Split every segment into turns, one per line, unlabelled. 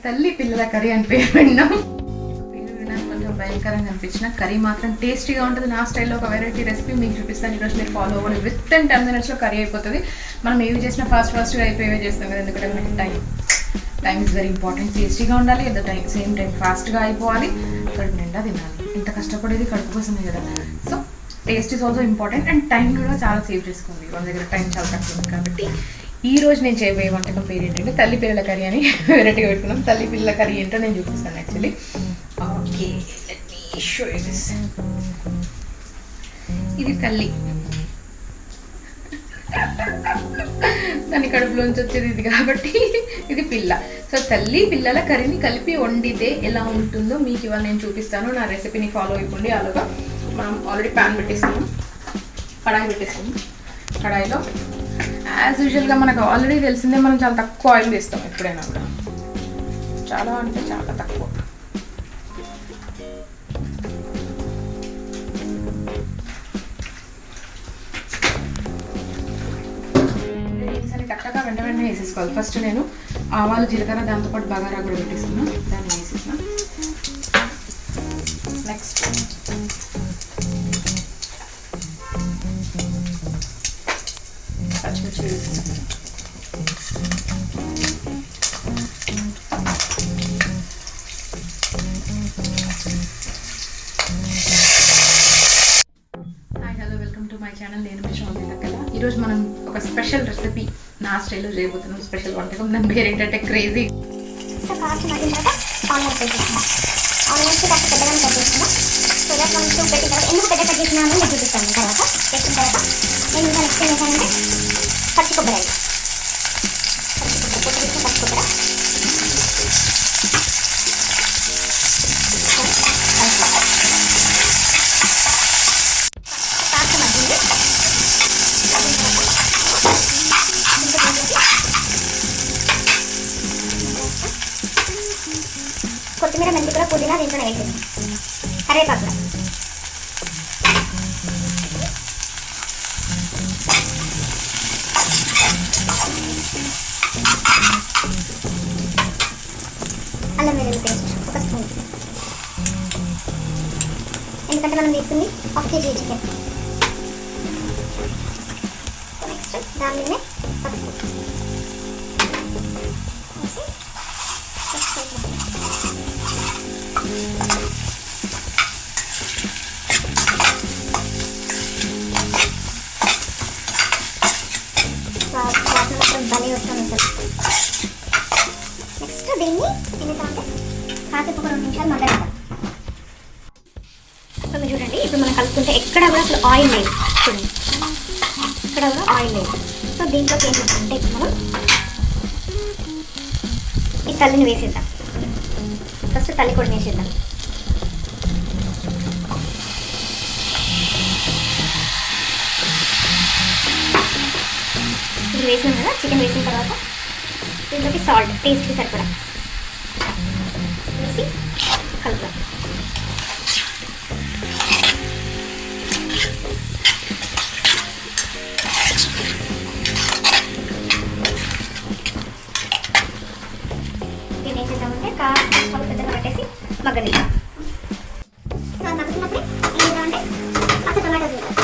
తల్లి పిల్లల కర్రీ అని పేరు విన్నాం. పేరు వినడానికి కొంచెం భయంకరంగా అనిపించిన కర్రీ మాత్రం టేస్టీగా ఉంటుంది. నా స్టైల్లో ఒక వెరైటీ రెసిపీ మీకు చూపిస్తాను. ఈరోజు మీరు ఫాలో అవ్వండి. విత్ ఇన్ 10 minutesలో కర్రీ అయిపోతుంది. మనం ఏవి చేసినా ఫాస్ట్గా అయిపోయేవే చేస్తాం కదా, ఎందుకంటే మనకి టైం ఇస్ వెరీ ఇంపార్టెంట్. టేస్టీగా ఉండాలి, అట్ ద సేమ్ టైం ఫాస్ట్గా అయిపోవాలి, కడుపు నిండా తినాలి. ఇంత కష్టపడేది కడుపు కోసమే కదా. So taste is also important and time కూడా చాలా సేవ్ చేసుకోండి. మన దగ్గర టైం చాలా తక్కువ ఉంది కాబట్టి ఈ రోజు నేను చేయబోయే వంటకం పేరు ఏంటంటే తల్లి పిల్లల కర్రీ అని వెరైటీగా పెట్టుకున్నాం. తల్లి పిల్లల కర్రీ ఏంటో నేను చూపిస్తాను actually. Okay, let me show you this. ఇది తల్లి, దాని కడుపులోంచి వచ్చేది ఇది కాబట్టి ఇది పిల్ల. సో తల్లి పిల్లల కర్రీని కలిపి వండితే ఎలా ఉంటుందో మీకు ఇవాళ నేను చూపిస్తాను. నా రెసిపీని ఫాలో అయిపోండి. అలాగా మనం ఆల్రెడీ ప్యాన్ పెట్టేస్తాము, కడాయి పెట్టేస్తాము. కడాయిలో యాజ్ యూజువల్గా మనకు ఆల్రెడీ తెలిసిందే, మనం చాలా తక్కువ ఆయిల్ వేస్తాం ఎప్పుడైనా కూడా, చాలా అంటే చాలా తక్కువ. చక్కగా వెంటనే వేసేసుకోవాలి. ఫస్ట్ నేను ఆవాలు జీలకర్ర దాంతోపాటు బగారా కూడా పెట్టేసుకున్నాను, దాన్ని వేసేసిన. నెక్స్ట్ పచ్చిమిర్చి వేసేసాను. Hi, hello, welcome to my channel. నేను మీ శ్రావణి కదా. ఈరోజు మనం ఒక స్పెషల్ రెసిపీ నా స్టైల్లో చేయబోతున్నాం. స్పెషల్ వంటకం, దాని పేరు ఏంటంటే క్రేజీ.
ఆనియన్స్ కాస్త పెద్దగా కట్ చేసుకున్నాం. సో ఇలా కొంచెం పెట్టిన తర్వాత ఎందుకు పెద్ద కట్ చేసినాను నేను చూపిస్తాను. తర్వాత చేసిన తర్వాత నేను ఇంకా నెక్స్ట్ ఏం చేశానంటే పచ్చి కొబ్బరి, పచ్చి కొబ్బరి కాస్త మగ్గింది. కొత్తిమీర, మెంతి కూడా, పుదీనా దీంట్లోనే వేసేది, కరివేపాకు కూడా. అల్లం వెల్లుల్లి పేస్ట్ 1 స్పూన్, ఎందుకంటే మనం తీసుకుంది 1 kg చికెన్. నెక్స్ట్ దాని మీదనే పసుపు భలే వస్తాను సార్. నెక్స్ట్ దీన్ని ఎందుకంటే కాసేపు ఒక 2 నిమిషాలు మగ్గనిద్దాం. సో మీరు చూడండి, ఇప్పుడు మనం కలుపుకుంటే ఎక్కడ కూడా అసలు ఆయిల్ లేదు. చూడండి, ఎక్కడ కూడా ఆయిల్ లేదు. సో దీంట్లోకి ఏం చేస్తామంటే ఇప్పుడు మనం ఈ తల్లిని వేసేద్దాం. ఫస్ట్ తల్లి కూడా వేసేద్దాం. ఇది వేసాం కదా, చికెన్ వేసిన తర్వాత దీంట్లోకి సాల్ట్ టేస్ట్కి సరిపడా వేసి కలుపుదాం. దీన్ని ఏం చేద్దామంటే కాస్త పెద్దగా పెట్టేసి మగ్గనిద్దాం. సో మగ్గుతున్నప్పుడే ఏం చేద్దామంటే కాస్త టొమాటోస్ వేద్దాం.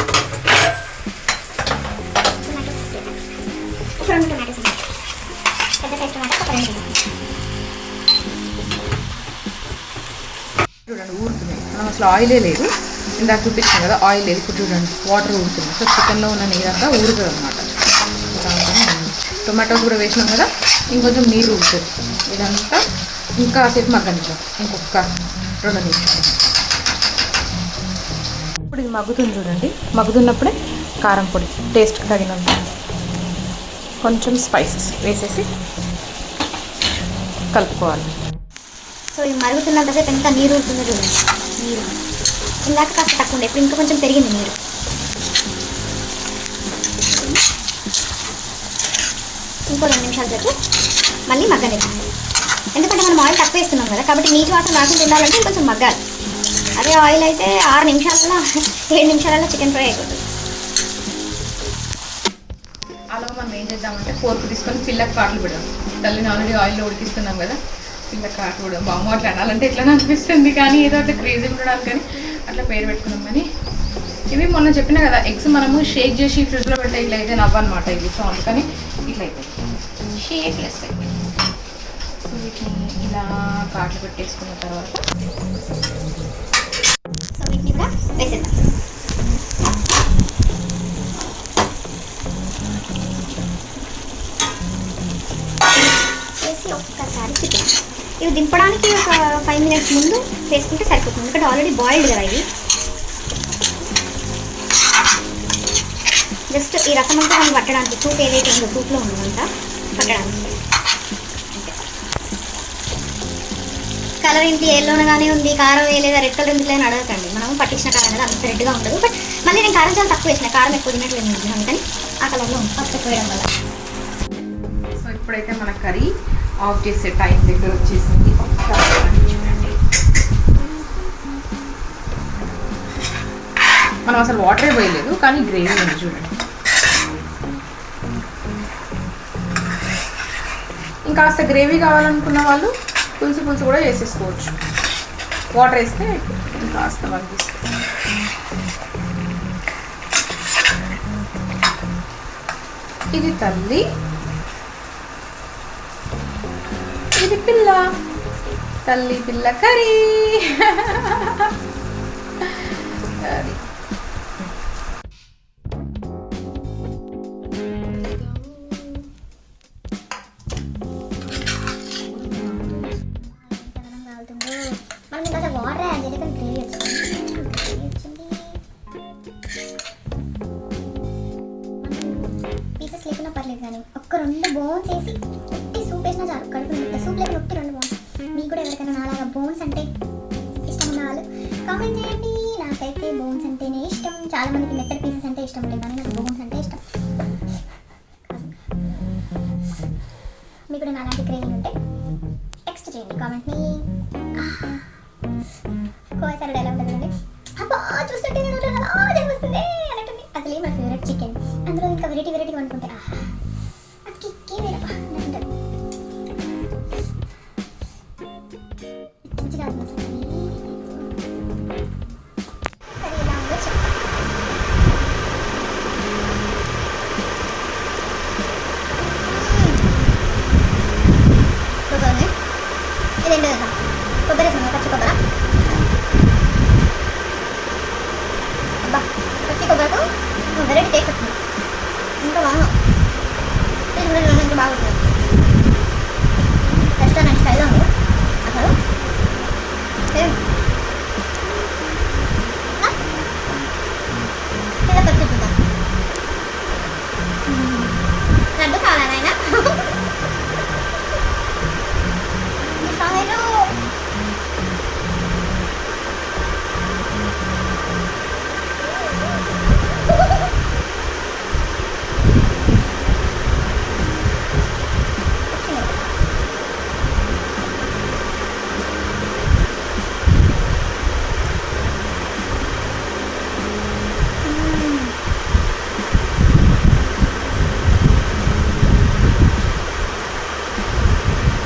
ఒక 2 టొమాటోస్ ఉన్నాయి, పెద్ద సైజ్ టొమాటో ఒక 2.
చూడండి ఊరుతున్నాయి, మనం అసలు ఆయిలే లేదు. ఇందాక చూపించాం కదా ఆయిల్ లేదు. ఇప్పుడు చూడండి వాటర్ ఊరుతుంది. సో చికెన్లో ఉన్న నీరంతా ఊరుతుంది అనమాట. టొమాటోస్ కూడా వేసినాం కదా, ఇంకొంచెం నీరు ఊరుతుంది. ఇదంతా ఇంకా సేపు మగ్గనిద్దాం, ఇంకొక 2 నిమిషాలు. ఇప్పుడు ఇది మగ్గుతుంది చూడండి. మగ్గుతున్నప్పుడే కారం పొడి టేస్ట్కి తగినంత, కొంచెం స్పైసెస్ వేసేసి కలుపుకోవాలి.
సో ఇది మరుగుతున్నంతసేపు ఎంత నీరు ఉంటుందో చూడండి. నీరు ఇందాక కాస్త తక్కువ ఉండే, ఇప్పుడు ఇంకా కొంచెం పెరిగింది నీరు. ఇంకో 2 నిమిషాల సేపు మళ్ళీ మగ్గనిద్దాం. ఎందుకంటే మనం ఆయిల్ తక్కువ వేస్తున్నాం కదా, కాబట్టి నీటి వాసన రాకుండా ఉండాలంటే కొంచెం మగ్గాలి. అదే ఆయిల్ అయితే 6 నిమిషాలలో 7 నిమిషాలలో చికెన్ ఫ్రై అయిపోతుంది.
అలా మనం ఏం చేద్దామంటే ఫోర్క్ తీసుకొని పిల్లకి పాటలు పెడదాం. తల్లిని ఆల్రెడీ ఆయిల్లో ఉడికిస్తున్నాం కదా, పిల్ల కాటుడు బామ్మ అట్లా అనాలంటే ఎట్లా అనిపిస్తుంది, కానీ ఏదో అట్లా క్రేజీ ఉండడానికి కానీ అట్లా పేరు పెట్టుకున్నాం. కానీ ఇవి మొన్న చెప్పినా కదా, ఎగ్స్ మనము షేక్ చేసి ఫ్రిడ్జ్లో పెట్టే ఇట్లా అయితే నవ్వన్నమాట ఇవి. సో అందుకని ఇట్లా అయిపోయింది, షేప్లెస్ అయిపోయింది. సో వీటిని ఇలా కాట్లు పెట్టేసుకున్న తర్వాత
సో వీటిని కూడా వేసేద్దాం. వేసి ఒక్కసారి చికెన్ ఇవి దింపడానికి ఒక 5 minutes ముందు వేసుకుంటే సరిపోతుంది, ఎందుకంటే ఆల్రెడీ బాయిల్డ్ కదా ఇవి. జస్ట్ ఈ రసం అంతా మనం పట్టడానికి, సూప్ ఏదైతే ఉందో సూప్లో ఉందంతా పట్టడానికి. కలర్ ఏంటి ఎల్లోనగానే ఉంది, కారం వేయలేదా, రెడ్ కలర్ ఎందుకు లేని అడగకండి. మనం పట్టించిన కారం కదా అంత రెడ్గా ఉండదు. బట్ మళ్ళీ నేను కారం చాలా తక్కువ వేసిన, కారం ఎక్కువ తినట్లేదు ఉంది, అందుకని ఆ కలర్లో ఉంది ఫస్ట్ ఎక్కువ వేయడం వల్ల.
సో ఇప్పుడైతే మన కర్రీ ఆఫ్ చేసే టైం దగ్గర వచ్చేసింది. చూడండి, మనం అసలు వాటరే పోయలేదు, కానీ గ్రేవీ ఉంది చూడండి. ఇంకాస్త గ్రేవీ కావాలనుకున్న వాళ్ళు పులుసు కూడా వేసేసుకోవచ్చు. వాటర్ వేస్తే ఇంకాస్త మగ్గిస్తుంది. ఇది తల్లి, ఇది పిల్ల, తల్లి పిల్ల కర్రీ. అది
మనం ఇంకా వాటర్ యాడ్ చేయలేదు, గ్రేవీ వచ్చింది. పీసెస్ లేకున్నా పర్లేదు, కానీ ఒక్క 2 బోన్స్ వేసి ఉట్టి సూప్ వేసినా చాలు. కడుపు నిండా సూప్ లేకుండా ఉట్టి 2 బోన్స్. మీకు కూడా ఎవరికైనా నాలాగా బోన్స్ అంటే ఇష్టం ఉన్న వాళ్ళు కామెంట్ చేయండి. నాకైతే బోన్స్ అంటేనే ఇష్టం. చాలా మందికి మెత్తడి పీసెస్ అంటే ఇష్టం ఉంటుంది, కానీ నాకు బోన్స్ అంటే ఇష్టం. మీకు కూడా నాలాంటి క్రేవింగ్ ఉంటే టెక్స్ట్ చేయండి కామెంట్ని. కోసారి డైలాగ్ ఉంటుంది, అబ్బా చూస్తుంటే వస్తుంది అన్నట్టుంది. అసలు నా ఫేవరెట్ చికెన్, అందులో ఇంకా వెరైటీ వండుకుంటే అది కిక్కే వేరబ్బా అన్నట్టు మంచిగా అసలు కర్రీ ఎలా ఉందో చెప్తా. కొబ్బరి ఇదేంటి కదా, కొబ్బరి వేసాను, పచ్చి కొబ్బరి. అబ్బా పచ్చి కొబ్బరితో వెరైటీ టేస్ట్ వస్తుంది, ఇంకా బాగా ఇంకా బాగుంటుంది. రెస్టారెంట్ స్టైల్లో ఉంది అసలు. ఇలా పచ్చి చూద్దాం. లడ్డు కావాలా నాయనా? మిఠాయిలు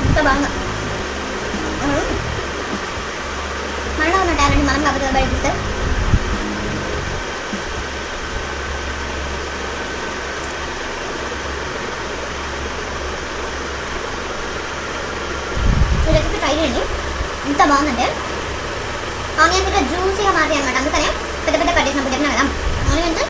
ఇంకా బాగా మనలో ఉన్న టాలెంట్ మనం కాకపోతే బయట సార్. ఈ రెసిపీ ట్రై చేయండి, ఎంత బాగుందంటే ఆనియన్స్ ఇట్లా జ్యూసీగా మారుతాయి అనమాట. అందుకనే పెద్ద కట్ చేసినప్పుడు చెప్పినా కదా, ఆనియన్స్